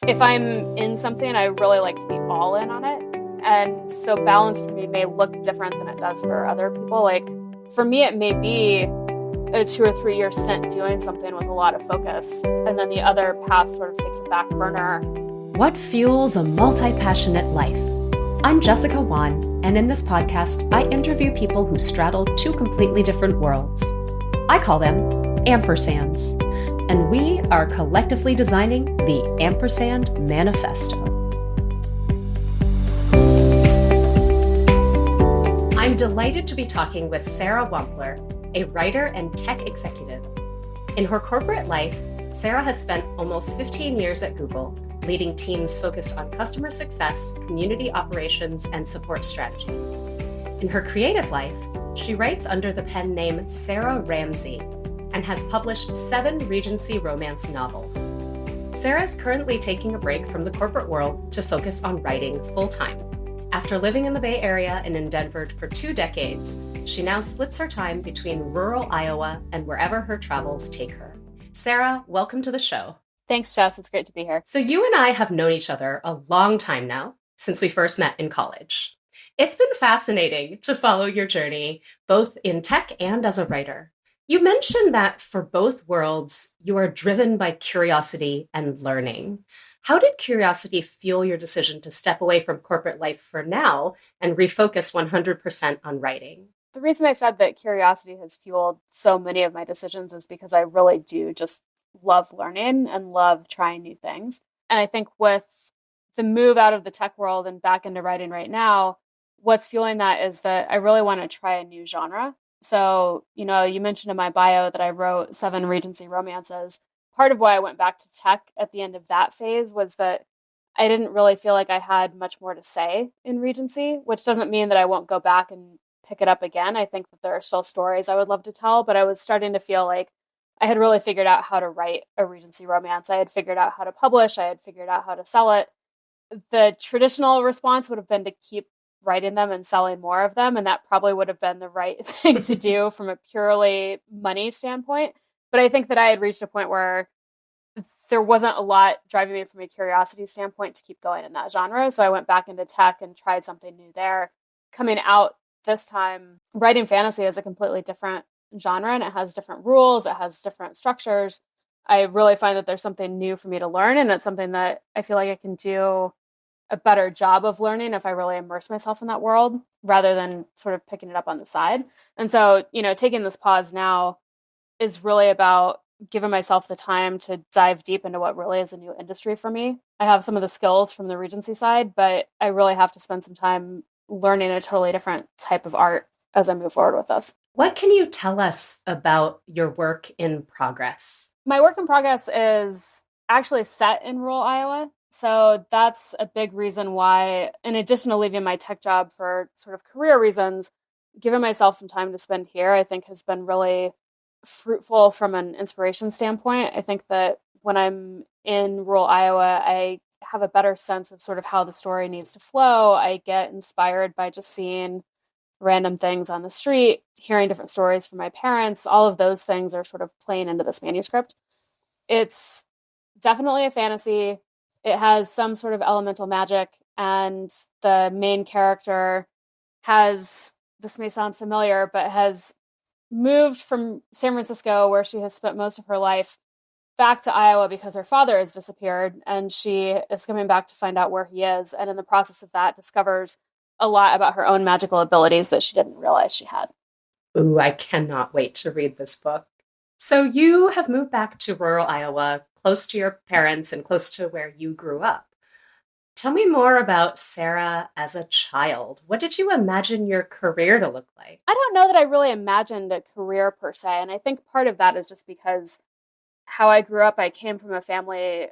If I'm in something, I really like to be all in on it. And so balance for me may look different than it does for other people. Like for me, it may be a 2 or 3 year stint doing something with a lot of focus. And then the other path sort of takes a back burner. What fuels a multi-passionate life? I'm Jessica Wan, and in this podcast, I interview people who straddle two completely different worlds. I call them ampersands, and we are collectively designing the Ampersand Manifesto. I'm delighted to be talking with Sara Wampler, a writer and tech executive. In her corporate life, Sara has spent almost 15 years at Google, leading teams focused on customer success, community operations, and support strategy. In her creative life, she writes under the pen name Sara Ramsey and has published 7 Regency romance novels. Sara is currently taking a break from the corporate world to focus on writing full-time. After living in the Bay Area and in Denver for 2 decades, she now splits her time between rural Iowa and wherever her travels take her. Sara, welcome to the show. Thanks, Jess. It's great to be here. So you and I have known each other a long time now, since we first met in college. It's been fascinating to follow your journey, both in tech and as a writer. You mentioned that for both worlds, you are driven by curiosity and learning. How did curiosity fuel your decision to step away from corporate life for now and refocus 100% on writing? The reason I said that curiosity has fueled so many of my decisions is because I really do just love learning and love trying new things. And I think with the move out of the tech world and back into writing right now, what's fueling that is that I really want to try a new genre. So, you mentioned in my bio that I wrote 7 Regency romances. Part of why I went back to tech at the end of that phase was that I didn't really feel like I had much more to say in Regency, which doesn't mean that I won't go back and pick it up again. I think that there are still stories I would love to tell, but I was starting to feel like I had really figured out how to write a Regency romance. I had figured out how to publish. I had figured out how to sell it. The traditional response would have been to keep writing them and selling more of them. And that probably would have been the right thing to do from a purely money standpoint. But I think that I had reached a point where there wasn't a lot driving me from a curiosity standpoint to keep going in that genre. So I went back into tech and tried something new there. Coming out this time, writing fantasy is a completely different genre, and it has different rules, it has different structures. I really find that there's something new for me to learn, and it's something that I feel like I can do a better job of learning if I really immerse myself in that world rather than sort of picking it up on the side. And so, taking this pause now is really about giving myself the time to dive deep into what really is a new industry for me. I have some of the skills from the Regency side, but I really have to spend some time learning a totally different type of art as I move forward with this. What can you tell us about your work in progress? My work in progress is actually set in rural Iowa. So that's a big reason why, in addition to leaving my tech job for sort of career reasons, giving myself some time to spend here, I think has been really fruitful from an inspiration standpoint. I think that when I'm in rural Iowa, I have a better sense of sort of how the story needs to flow. I get inspired by just seeing random things on the street, hearing different stories from my parents. All of those things are sort of playing into this manuscript. It's definitely a fantasy. It has some sort of elemental magic, and the main character this may sound familiar, but has moved from San Francisco, where she has spent most of her life, back to Iowa because her father has disappeared, and she is coming back to find out where he is. And in the process of that, discovers a lot about her own magical abilities that she didn't realize she had. Ooh, I cannot wait to read this book. So you have moved back to rural Iowa, close to your parents and close to where you grew up. Tell me more about Sara as a child. What did you imagine your career to look like? I don't know that I really imagined a career per se. And I think part of that is just because how I grew up, I came from a family,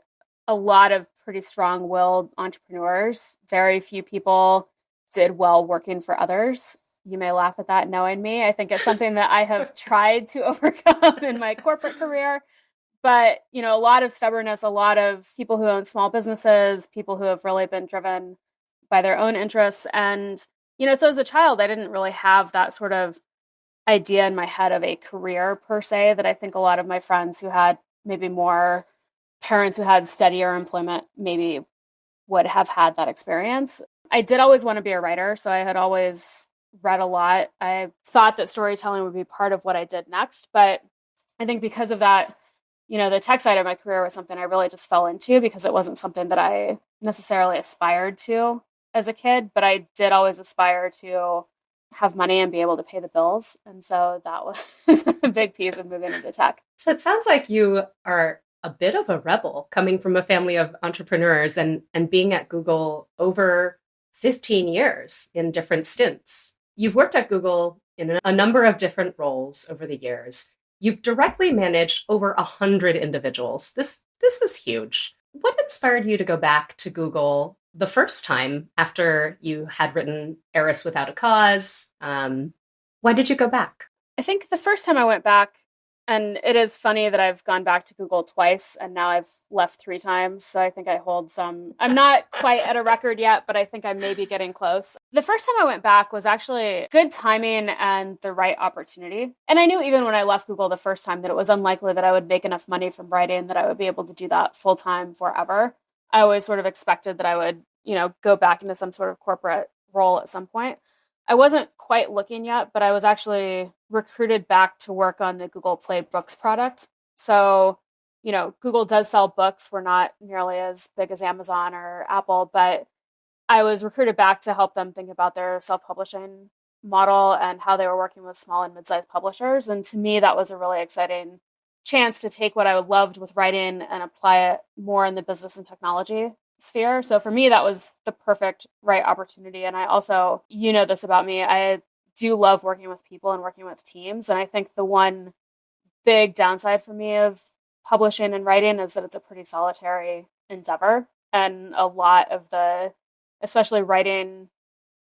a lot of pretty strong-willed entrepreneurs. Very few people did well working for others. You may laugh at that knowing me. I think it's something that I have tried to overcome in my corporate career. But, a lot of stubbornness, a lot of people who own small businesses, people who have really been driven by their own interests. And, so as a child, I didn't really have that sort of idea in my head of a career per se that I think a lot of my friends who had maybe more parents who had steadier employment maybe would have had that experience. I did always want to be a writer, so I had always read a lot. I thought that storytelling would be part of what I did next, but I think because of that, the tech side of my career was something I really just fell into because it wasn't something that I necessarily aspired to as a kid, but I did always aspire to have money and be able to pay the bills. And so that was a big piece of moving into tech. So it sounds like you are a bit of a rebel coming from a family of entrepreneurs and being at Google over 15 years in different stints. You've worked at Google in a number of different roles over the years. You've directly managed over 100 individuals. This is huge. What inspired you to go back to Google the first time after you had written Heiress Without a Cause? Why did you go back? I think the first time I went back, and it is funny that I've gone back to Google twice and now I've left 3 times. So I think I hold some, I'm not quite at a record yet, but I think I may be getting close. The first time I went back was actually good timing and the right opportunity. And I knew even when I left Google the first time that it was unlikely that I would make enough money from writing that I would be able to do that full time forever. I always sort of expected that I would, go back into some sort of corporate role at some point. I wasn't quite looking yet, but I was actually recruited back to work on the Google Play Books product. So, Google does sell books. We're not nearly as big as Amazon or Apple, but I was recruited back to help them think about their self-publishing model and how they were working with small and mid-sized publishers. And to me, that was a really exciting chance to take what I loved with writing and apply it more in the business and technology sphere. So for me, that was the perfect right opportunity. And I also, this about me, I do love working with people and working with teams. And I think the one big downside for me of publishing and writing is that it's a pretty solitary endeavor. And a lot of especially writing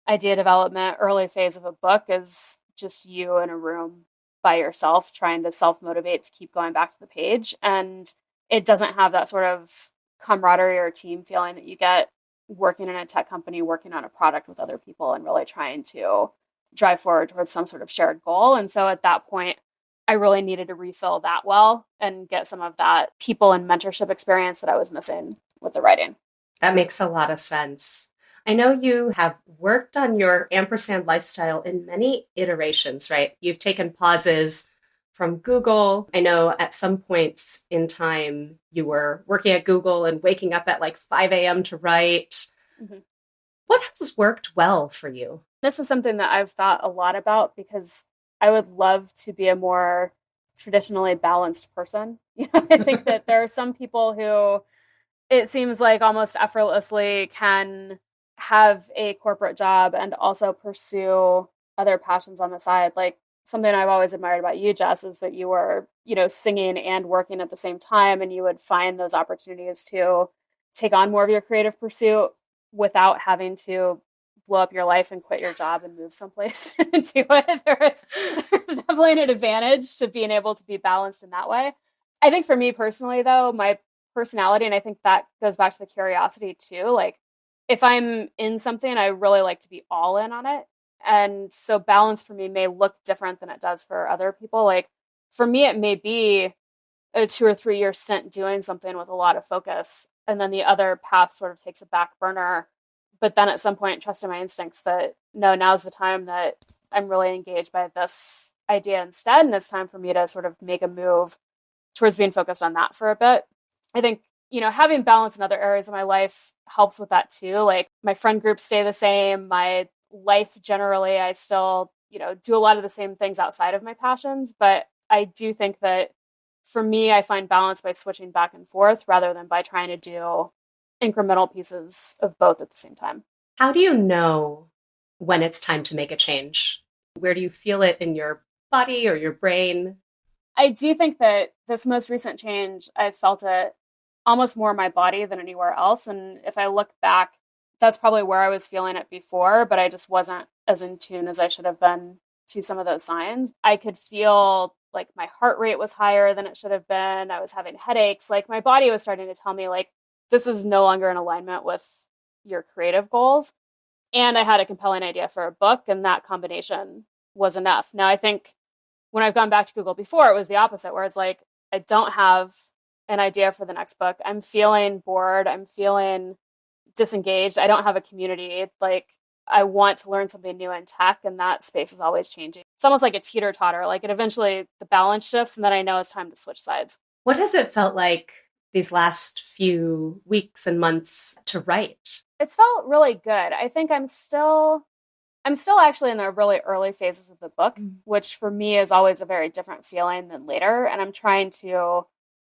idea development, early phase of a book is just you in a room by yourself trying to self-motivate to keep going back to the page. And it doesn't have that sort of camaraderie or team feeling that you get working in a tech company, working on a product with other people and really trying to drive forward towards some sort of shared goal. And so at that point, I really needed to refill that well and get some of that people and mentorship experience that I was missing with the writing. That makes a lot of sense. I know you have worked on your ampersand lifestyle in many iterations, right? You've taken pauses from Google. I know at some points in time you were working at Google and waking up at like 5 a.m. to write. Mm-hmm. What has worked well for you? This is something that I've thought a lot about because I would love to be a more traditionally balanced person. I think that there are some people who it seems like almost effortlessly can have a corporate job and also pursue other passions on the side. Like something I've always admired about you, Jess, is that you were, singing and working at the same time, and you would find those opportunities to take on more of your creative pursuit without having to blow up your life and quit your job and move someplace to do it. There's definitely an advantage to being able to be balanced in that way. I think for me personally, though, my personality, and I think that goes back to the curiosity too, like if I'm in something, I really like to be all in on it. And so balance for me may look different than it does for other people. Like for me, it may be a 2 or 3 year stint doing something with a lot of focus. And then the other path sort of takes a back burner. But then at some point, trusting my instincts that no, now's the time that I'm really engaged by this idea instead. And it's time for me to sort of make a move towards being focused on that for a bit. I think, having balance in other areas of my life helps with that too. Like my friend groups stay the same. My life generally, I still, do a lot of the same things outside of my passions. But I do think that for me, I find balance by switching back and forth rather than by trying to do incremental pieces of both at the same time. How do you know when it's time to make a change? Where do you feel it in your body or your brain? I do think that this most recent change, I felt it almost more in my body than anywhere else. And if I look back, that's probably where I was feeling it before, but I just wasn't as in tune as I should have been to some of those signs. I could feel like my heart rate was higher than it should have been. I was having headaches. Like my body was starting to tell me like, this is no longer in alignment with your creative goals. And I had a compelling idea for a book, and that combination was enough. Now, I think when I've gone back to Google before, it was the opposite, where it's like, I don't have an idea for the next book. I'm feeling bored. I'm feeling disengaged. I don't have a community. Like, I want to learn something new in tech, and that space is always changing. It's almost like a teeter-totter. Like, it eventually, the balance shifts, and then I know it's time to switch sides. What has it felt like these last few weeks and months to write? It's felt really good. I think I'm still actually in the really early phases of the book, which for me is always a very different feeling than later. And I'm trying to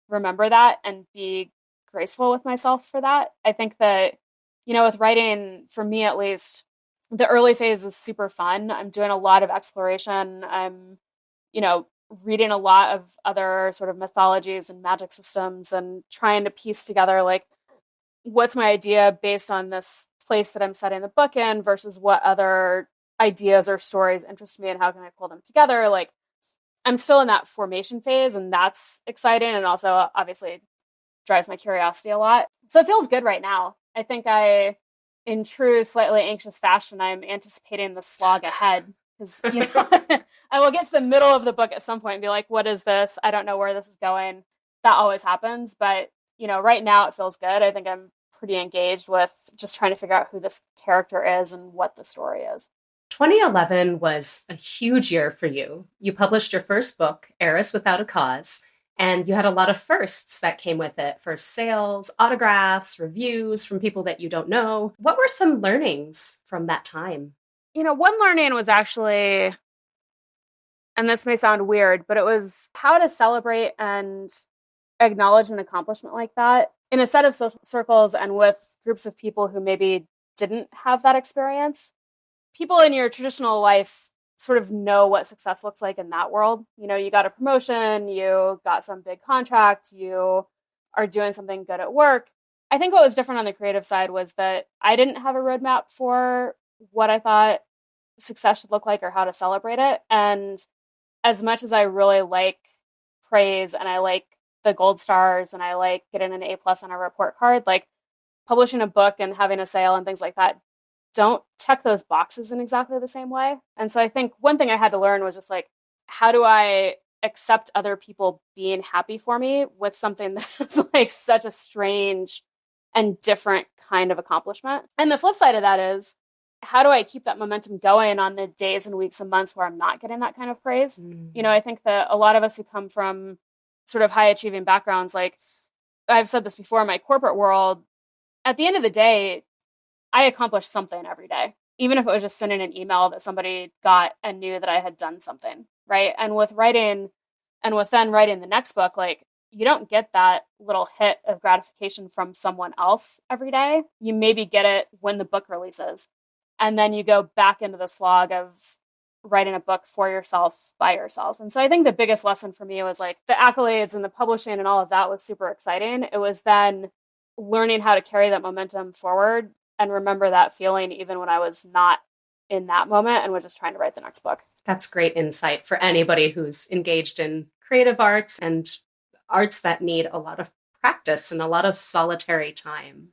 remember that and be graceful with myself for that. I think that, with writing, for me at least, the early phase is super fun. I'm doing a lot of exploration. I'm, reading a lot of other sort of mythologies and magic systems and trying to piece together, like, what's my idea based on this place that I'm setting the book in versus what other ideas or stories interest me and how can I pull them together. Like, I'm still in that formation phase, and that's exciting, and also obviously drives my curiosity a lot. So it feels good right now. I think in true slightly anxious fashion, I'm anticipating the slog ahead, because I will get to the middle of the book at some point and be like, what is this? I don't know where this is going. That always happens, but right now it feels good. I think I'm pretty engaged with just trying to figure out who this character is and what the story is. 2011 was a huge year for you. You published your first book, Heiress Without a Cause, and you had a lot of firsts that came with it. First sales, autographs, reviews from people that you don't know. What were some learnings from that time? One learning was actually, and this may sound weird, but it was how to celebrate and acknowledge an accomplishment like that in a set of social circles and with groups of people who maybe didn't have that experience. People in your traditional life sort of know what success looks like in that world. You got a promotion, you got some big contract, you are doing something good at work. I think what was different on the creative side was that I didn't have a roadmap for what I thought success should look like or how to celebrate it. And as much as I really like praise and I like the gold stars and I like getting an A+ on a report card, like, publishing a book and having a sale and things like that don't check those boxes in exactly the same way. And so I think one thing I had to learn was just like, how do I accept other people being happy for me with something that's like such a strange and different kind of accomplishment? And the flip side of that is, how do I keep that momentum going on the days and weeks and months where I'm not getting that kind of praise? I think that a lot of us who come from sort of high achieving backgrounds, like, I've said this before, in my corporate world, at the end of the day, I accomplished something every day, even if it was just sending an email that somebody got and knew that I had done something, right? And with writing, and with then writing the next book, like, you don't get that little hit of gratification from someone else every day. You maybe get it when the book releases. And then you go back into the slog of writing a book for yourself, by yourself. And so I think the biggest lesson for me was, like, the accolades and the publishing and all of that was super exciting. It was then learning how to carry that momentum forward and remember that feeling even when I was not in that moment and was just trying to write the next book. That's great insight for anybody who's engaged in creative arts and arts that need a lot of practice and a lot of solitary time.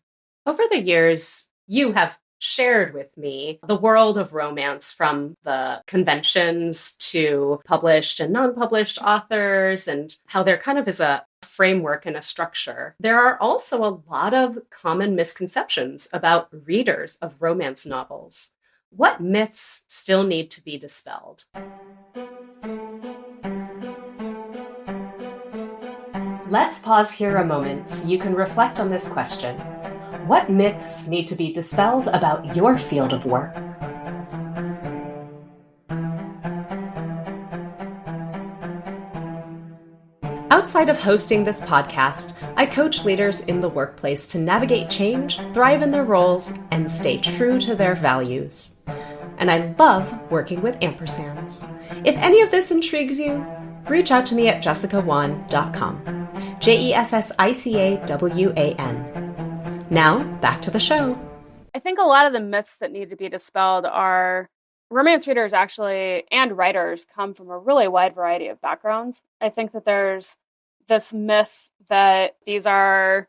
Over the years, you have shared with me the world of romance, from the conventions to published and non-published authors, and how there kind of is a framework and a structure. There are also a lot of common misconceptions about readers of romance novels. What myths still need to be dispelled? Let's pause here a moment so you can reflect on this question. What myths need to be dispelled about your field of work? Outside of hosting this podcast, I coach leaders in the workplace to navigate change, thrive in their roles, and stay true to their values. And I love working with ampersands. If any of this intrigues you, reach out to me at jessicawan.com. JESSICAWAN. Now, back to the show. I think a lot of the myths that need to be dispelled are romance readers actually, and writers, come from a really wide variety of backgrounds. I think that there's this myth that these are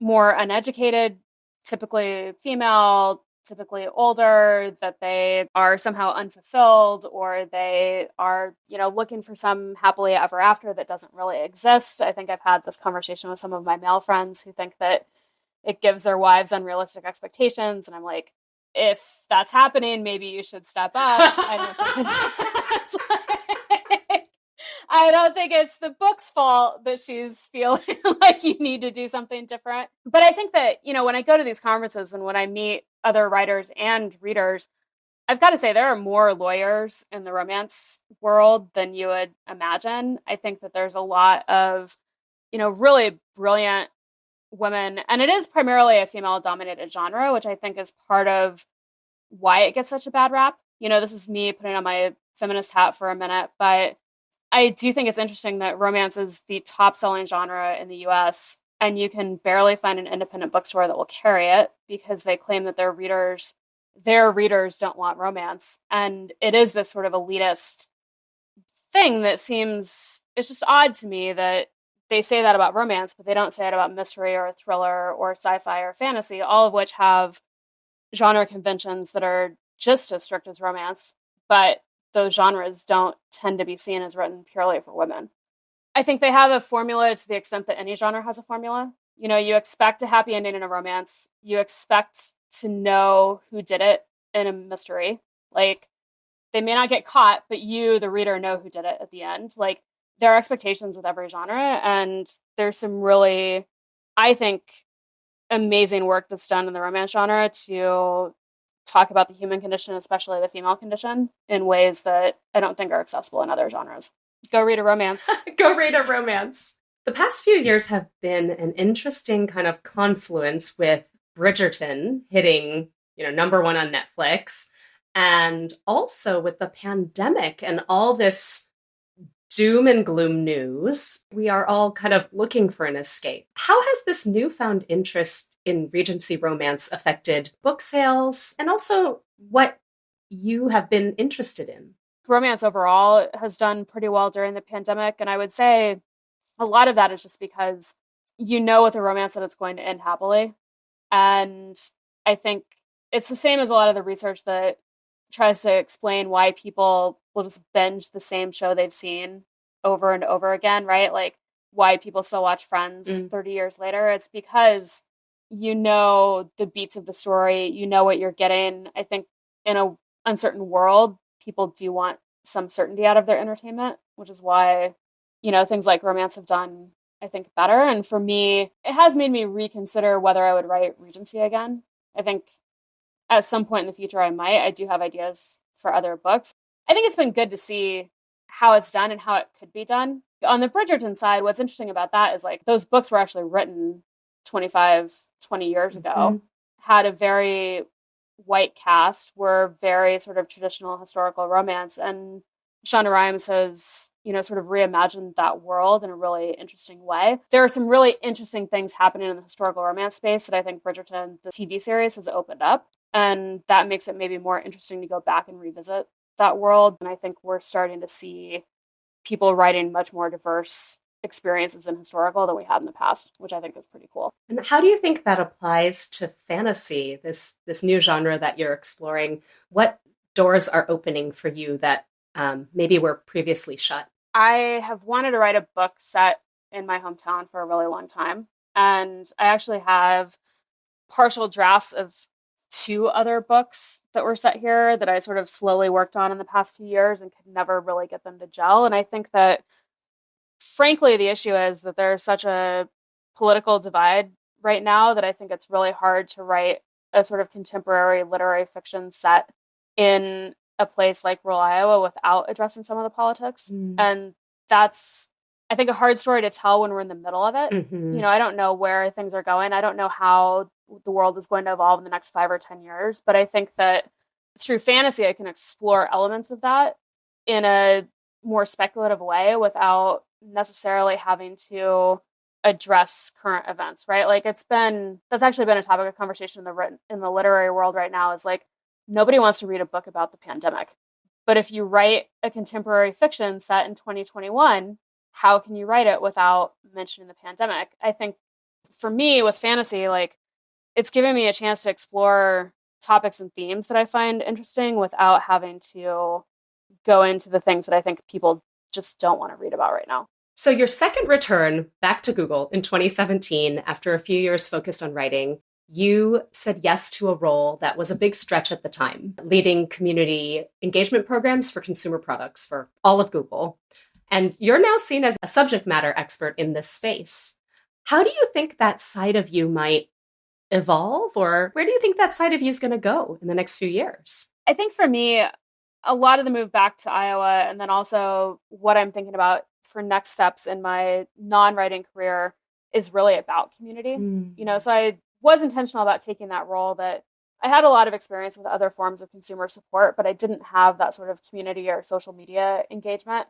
more uneducated, typically female, typically older, that they are somehow unfulfilled, or they are, looking for some happily ever after that doesn't really exist. I think I've had this conversation with some of my male friends who think that it gives their wives unrealistic expectations. And I'm like, if that's happening, maybe you should step up. I don't think it's the book's fault that she's feeling like you need to do something different. But I think that, when I go to these conferences and when I meet other writers and readers, I've got to say there are more lawyers in the romance world than you would imagine. I think that there's a lot of, really brilliant women, and it is primarily a female-dominated genre, which I think is part of why it gets such a bad rap. This is me putting on my feminist hat for a minute, but I do think it's interesting that romance is the top-selling genre in the US, and you can barely find an independent bookstore that will carry it because they claim that their readers don't want romance. And it is this sort of elitist thing that it's just odd to me that they say that about romance, but they don't say it about mystery or thriller or sci-fi or fantasy, all of which have genre conventions that are just as strict as romance, but those genres don't tend to be seen as written purely for women. I think they have a formula to the extent that any genre has a formula. You expect a happy ending in a romance. You expect to know who did it in a mystery. Like, they may not get caught, but you, the reader, know who did it at the end. Like, there are expectations with every genre, and there's some really, I think, amazing work that's done in the romance genre to talk about the human condition, especially the female condition, in ways that I don't think are accessible in other genres. Go read a romance. Go read a romance. The past few years have been an interesting kind of confluence with Bridgerton hitting, number one on Netflix, and also with the pandemic and all this doom and gloom news. We are all kind of looking for an escape. How has this newfound interest in Regency romance affected book sales and also what you have been interested in? Romance overall has done pretty well during the pandemic. And I would say a lot of that is just because with a romance that it's going to end happily. And I think it's the same as a lot of the research that tries to explain why people will just binge the same show they've seen over and over again, right? Like, why people still watch Friends 30 years later. It's because the beats of the story, what you're getting. I think in an uncertain world, people do want some certainty out of their entertainment, which is why, things like romance have done, I think, better. And for me, it has made me reconsider whether I would write Regency again. I think at some point in the future, I might. I do have ideas for other books. I think it's been good to see how it's done and how it could be done. On the Bridgerton side, what's interesting about that is, like, those books were actually written 25, 20 years ago, had a very white cast, were very sort of traditional historical romance. And Shonda Rhimes has, sort of reimagined that world in a really interesting way. There are some really interesting things happening in the historical romance space that I think Bridgerton, the TV series, has opened up. And that makes it maybe more interesting to go back and revisit that world. And I think we're starting to see people writing much more diverse experiences in historical than we had in the past, which I think is pretty cool. And how do you think that applies to fantasy, this new genre that you're exploring? What doors are opening for you that maybe were previously shut? I have wanted to write a book set in my hometown for a really long time. And I actually have partial drafts of 2 other books that were set here that I sort of slowly worked on in the past few years and could never really get them to gel. And I think that, frankly, the issue is that there's such a political divide right now that I think it's really hard to write a sort of contemporary literary fiction set in a place like rural Iowa without addressing some of the politics. And that's, I think, a hard story to tell when we're in the middle of it. I don't know where things are going. I don't know how the world is going to evolve in the next 5 or 10 years. But I think that through fantasy, I can explore elements of that in a more speculative way without necessarily having to address current events, right? Like, that's actually been a topic of conversation in the literary world right now, is like, nobody wants to read a book about the pandemic. But if you write a contemporary fiction set in 2021, how can you write it without mentioning the pandemic? I think for me with fantasy, like, it's given me a chance to explore topics and themes that I find interesting without having to go into the things that I think people just don't want to read about right now. So, your second return back to Google in 2017, after a few years focused on writing, you said yes to a role that was a big stretch at the time, leading community engagement programs for consumer products for all of Google. And you're now seen as a subject matter expert in this space. How do you think that side of you might evolve, or where do you think that side of you is going to go in the next few years? I think for me, a lot of the move back to Iowa, and then also what I'm thinking about for next steps in my non-writing career is really about community. So I was intentional about taking that role that I had a lot of experience with other forms of consumer support, but I didn't have that sort of community or social media engagement.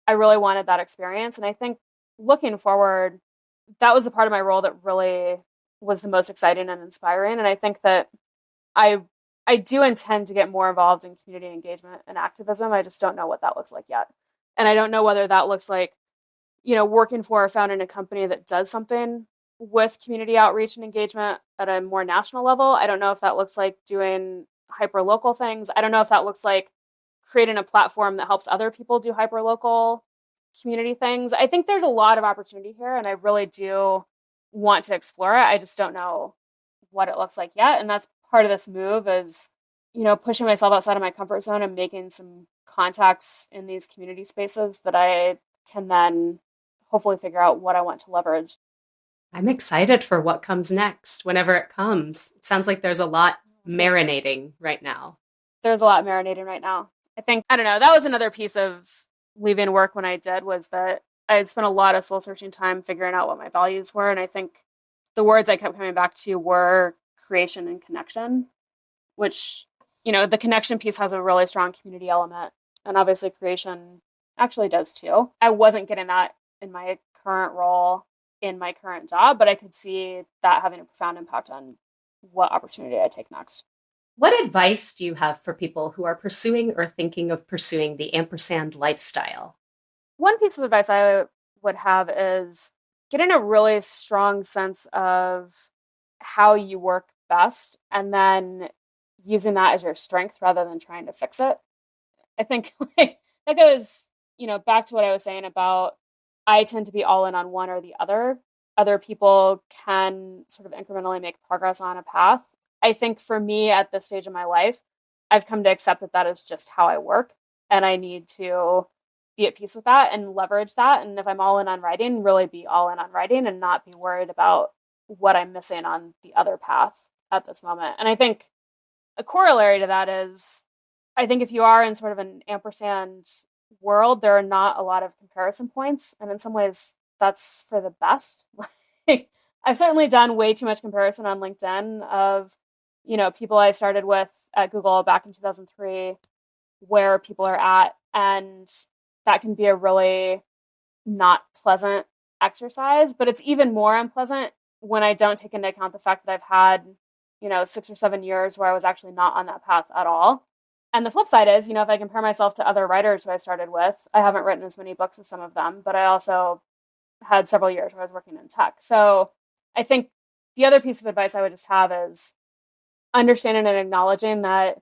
I really wanted that experience. And I think looking forward, that was the part of my role that really was the most exciting and inspiring. And I think that I I do intend to get more involved in community engagement and activism. I just don't know what that looks like yet. And I don't know whether that looks like, working for or founding a company that does something with community outreach and engagement at a more national level. I don't know if that looks like doing hyper local things. I don't know if that looks like creating a platform that helps other people do hyper local community things. I think there's a lot of opportunity here, and I really do want to explore it. I just don't know what it looks like yet. And that's part of this move is, pushing myself outside of my comfort zone and making some contacts in these community spaces that I can then hopefully figure out what I want to leverage. I'm excited for what comes next whenever it comes. It sounds like there's a lot marinating right now. There's a lot marinating right now. I don't know, that was another piece of leaving work when I did, was that I had spent a lot of soul searching time figuring out what my values were. And I think the words I kept coming back to were creation and connection, which, the connection piece has a really strong community element. And obviously creation actually does too. I wasn't getting that in my current role in my current job, but I could see that having a profound impact on what opportunity I take next. What advice do you have for people who are pursuing or thinking of pursuing the ampersand lifestyle? One piece of advice I would have is getting a really strong sense of how you work best and then using that as your strength rather than trying to fix it. I think that goes, back to what I was saying about I tend to be all in on one or the other. Other people can sort of incrementally make progress on a path. I think for me at this stage of my life, I've come to accept that that is just how I work. And I need to be at peace with that and leverage that. And if I'm all in on writing, really be all in on writing and not be worried about what I'm missing on the other path at this moment. And I think a corollary to that is, I think if you are in sort of an ampersand world, there are not a lot of comparison points. And in some ways, that's for the best. I've certainly done way too much comparison on LinkedIn of, people I started with at Google back in 2003, where people are at. And that can be a really not pleasant exercise, but it's even more unpleasant when I don't take into account the fact that I've had, 6 or 7 years where I was actually not on that path at all. And the flip side is, if I compare myself to other writers who I started with, I haven't written as many books as some of them, but I also had several years where I was working in tech. So I think the other piece of advice I would just have is understanding and acknowledging that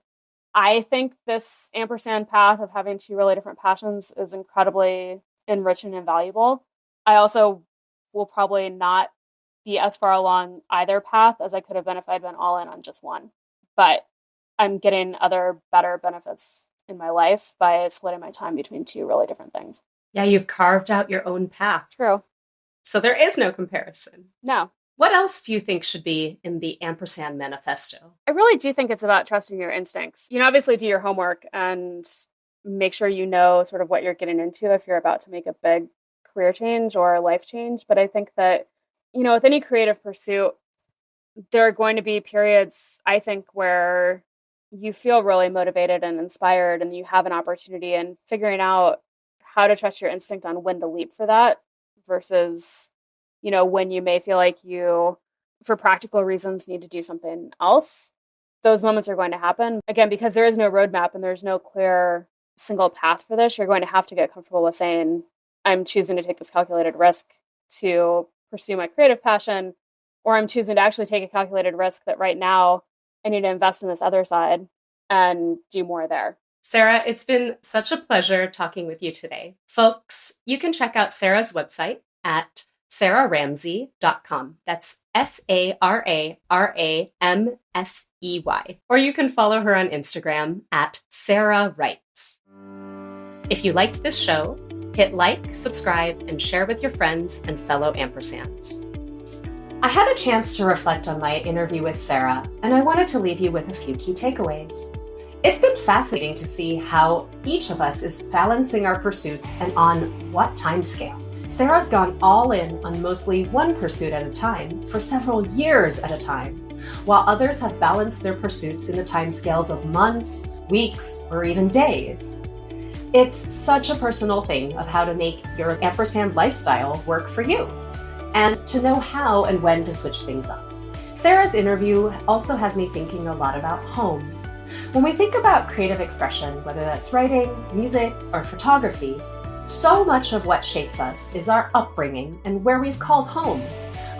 I think this ampersand path of having two really different passions is incredibly enriching and valuable. I also will probably not be as far along either path as I could have been if I'd been all in on just one. But I'm getting other better benefits in my life by splitting my time between two really different things. Yeah, you've carved out your own path. True. So there is no comparison. No. What else do you think should be in the ampersand manifesto? I really do think it's about trusting your instincts. Obviously do your homework and make sure you know sort of what you're getting into if you're about to make a big career change or life change. But I think that, with any creative pursuit, there are going to be periods, I think, where you feel really motivated and inspired and you have an opportunity, and figuring out how to trust your instinct on when to leap for that versus, when you may feel like you, for practical reasons, need to do something else. Those moments are going to happen. Again, because there is no roadmap and there's no clear single path for this, you're going to have to get comfortable with saying, I'm choosing to take this calculated risk to pursue my creative passion, or I'm choosing to actually take a calculated risk that right now I need to invest in this other side and do more there. Sara, it's been such a pleasure talking with you today. Folks, you can check out Sara's website at sararamsey.com. That's SaraRamsey. Or you can follow her on Instagram at Sara Writes. If you liked this show, hit like, subscribe, and share with your friends and fellow ampersands. I had a chance to reflect on my interview with Sara, and I wanted to leave you with a few key takeaways. It's been fascinating to see how each of us is balancing our pursuits and on what time scale. Sara's gone all in on mostly one pursuit at a time for several years at a time, while others have balanced their pursuits in the timescales of months, weeks, or even days. It's such a personal thing of how to make your ampersand lifestyle work for you, and to know how and when to switch things up. Sara's interview also has me thinking a lot about home. When we think about creative expression, whether that's writing, music, or photography, so much of what shapes us is our upbringing and where we've called home.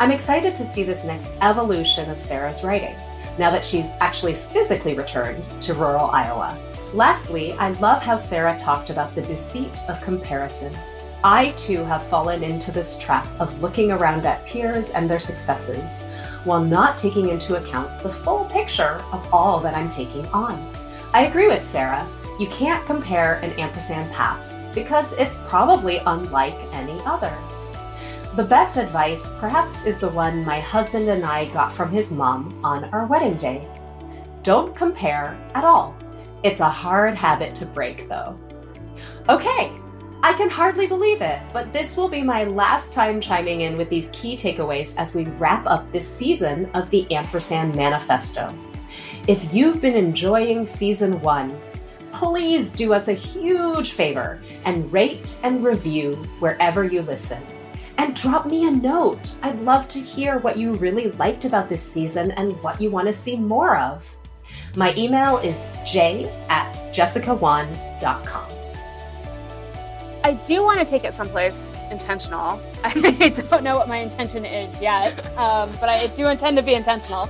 I'm excited to see this next evolution of Sara's writing, now that she's actually physically returned to rural Iowa. Lastly, I love how Sara talked about the deceit of comparison. I too have fallen into this trap of looking around at peers and their successes, while not taking into account the full picture of all that I'm taking on. I agree with Sara. You can't compare an ampersand path because it's probably unlike any other. The best advice perhaps is the one my husband and I got from his mom on our wedding day. Don't compare at all. It's a hard habit to break though. Okay, I can hardly believe it, but this will be my last time chiming in with these key takeaways as we wrap up this season of the Ampersand Manifesto. If you've been enjoying season 1, please do us a huge favor and rate and review wherever you listen. And drop me a note. I'd love to hear what you really liked about this season and what you want to see more of. My email is j@jessicawan.com. I do want to take it someplace intentional. I don't know what my intention is yet, but I do intend to be intentional.